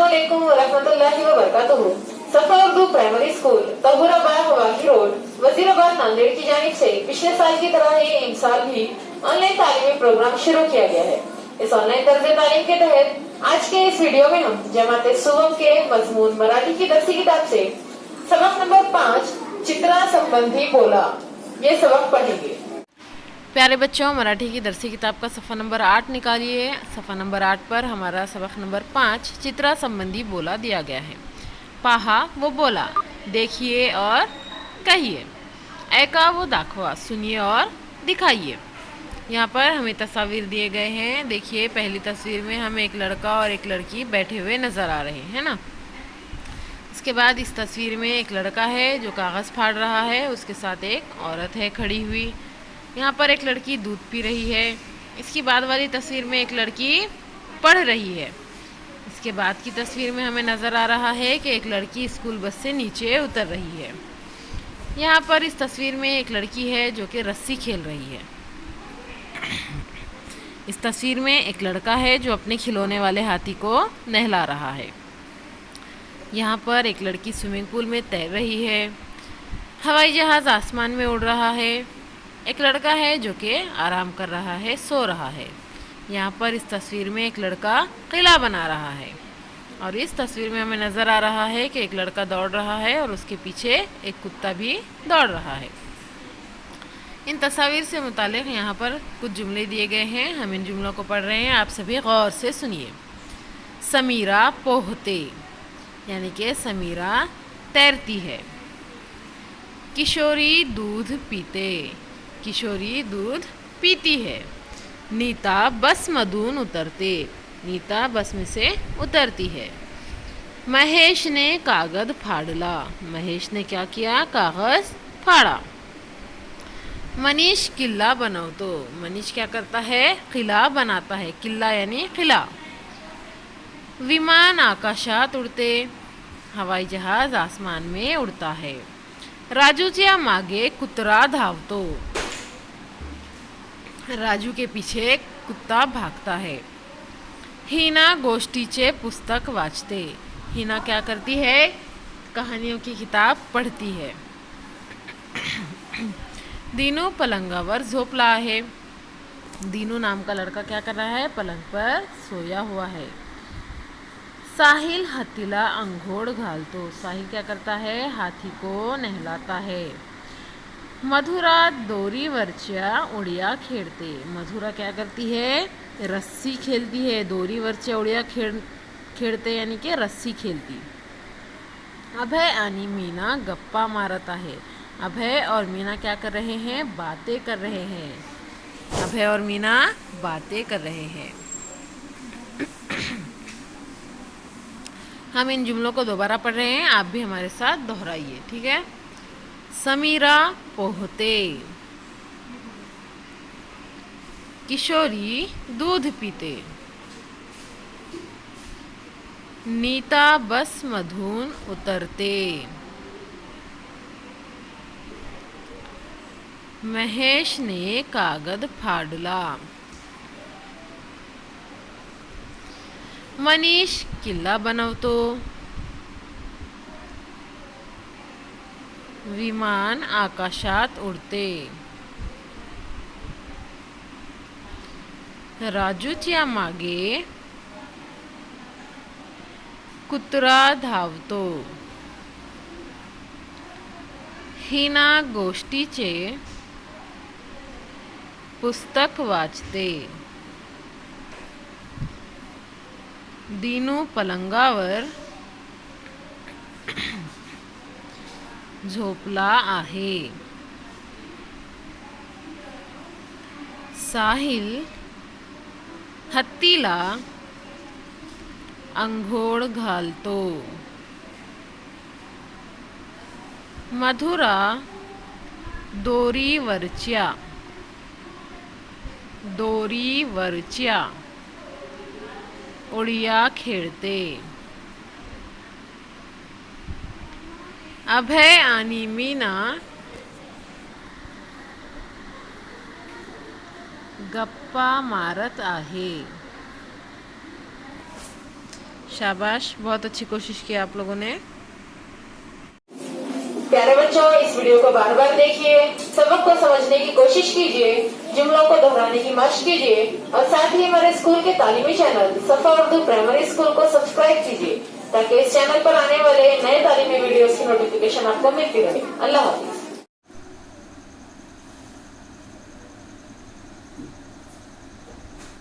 अस्सलामुअलैकुम वरहमतुल्लाहि वबरकातुहू। सफा उर्दू प्राइमरी स्कूल तहुराबाद हवाकी रोड वजीराबाद नांदेड़ की जानिब से पिछले साल की तरह ही इस साल भी ऑनलाइन तालीमी प्रोग्राम शुरू किया गया है। इस ऑनलाइन तर्ज तालीम के तहत आज के इस वीडियो में हम जमात सुवम के मजमून मराठी की दरसी किताब से सबक नंबर 5 चित्रा संबंधी बोला ये सबक पढ़ेंगे। प्यारे बच्चों, मराठी की दरसी किताब का सफ़ा नंबर 8 निकालिए। सफ़ा नंबर 8 पर हमारा सबक नंबर 5 चित्रा संबंधी बोला दिया गया है। पहा वो बोला, देखिए और कहिए। ऐका वो दाखवा, सुनिए और दिखाइए। यहाँ पर हमें तस्वीर दिए गए हैं। देखिए, पहली तस्वीर में हमें एक लड़का और एक लड़की बैठे हुए नज़र आ रहे हैं ना। इसके बाद इस तस्वीर में एक लड़का है जो कागज़ फाड़ रहा है, उसके साथ एक औरत है खड़ी हुई। यहाँ पर एक लड़की दूध पी रही है। इसकी बाद वाली तस्वीर में एक लड़की पढ़ रही है। इसके बाद की तस्वीर में हमें नज़र आ रहा है कि एक लड़की स्कूल बस से नीचे उतर रही है। यहाँ पर इस तस्वीर में एक लड़की है जो कि रस्सी खेल रही है। इस तस्वीर में एक लड़का है जो अपने खिलौने वाले हाथी को नहला रहा है। यहाँ पर एक लड़की स्विमिंग पूल में तैर रही है। हवाई जहाज़ आसमान में उड़ रहा है। एक लड़का है जो कि आराम कर रहा है, सो रहा है। यहाँ पर इस तस्वीर में एक लड़का किला बना रहा है और इस तस्वीर में हमें नज़र आ रहा है कि एक लड़का दौड़ रहा है और उसके पीछे एक कुत्ता भी दौड़ रहा है। इन तस्वीर से मुतालिक यहाँ पर कुछ जुमले दिए गए हैं। हम इन जुमलों को पढ़ रहे हैं, आप सभी गौर से सुनिए। समीरा पोहते, यानी कि समीरा तैरती है। किशोरी दूध पीते, किशोरी दूध पीती है। नीता बस मधुन उतरते, नीता बस में से उतरती है। महेश ने कागज फाड़ला, महेश ने क्या किया? कागज फाड़ा। मनीष किला बनवतो, मनीष क्या करता है? किला बनाता है। किला यानी किला। विमान आकाशात उड़ते, हवाई जहाज आसमान में उड़ता है। राजूच्या मागे कुत्रा धावतो, राजू के पीछे कुत्ता भागता है। हिना गोष्टीचे पुस्तक वाचते, हिना क्या करती है? कहानियों की किताब पढ़ती है। दीनू पलंगावर झोपला आहे, दीनू नाम का लड़का क्या कर रहा है? पलंग पर सोया हुआ है। साहिल हाथीला अंघोळ घालतो, साहिल क्या करता है? हाथी को नहलाता है। मधुरा दोरीवरच्या उड़िया खेळते, मधुरा क्या करती है? रस्सी खेलती है। दोरीवरच्या उड़िया खेळते यानी कि रस्सी खेलती। अभय आणि मीना गप्पा मारत आहे, अभय और मीना क्या कर रहे हैं? बातें कर रहे हैं। अभय और मीना बातें कर रहे हैं। हम इन जुमलों को दोबारा पढ़ रहे हैं, आप भी हमारे साथ दोहराइए, ठीक है। समीरा पोहते, किशोरी दूध पीते, नीता बस मधून उतरते, महेश ने कागद फाड़ला, मनीष किल्ला बनवतो, विमान आकाशात उडते, राजूच्या मागे कुत्रा धावतो, हिना गोष्टीचे पुस्तक वाचते, दीनू पलंगावर झोपला आहे। साहिल हत्तीला अंघोळ घालतो, मधुरा दोरीवरच्या उड़िया खेळते, अभय आणि मीना गप्पा मारत आहे। शाबाश, बहुत अच्छी कोशिश की आप लोगों ने। प्यारे बच्चों, इस वीडियो को बार बार देखिए, सबक को समझने की कोशिश कीजिए, जुमलों को दोहराने की मशक कीजिए और साथ ही हमारे स्कूल के तालीमी चैनल सफा उर्दू प्राइमरी स्कूल को सब्सक्राइब कीजिए ताकि इस चैनल पर आने वाले नए तालीमी वीडियोस की नोटिफिकेशन आपको मिलती रहे। अल्लाह हाफिज।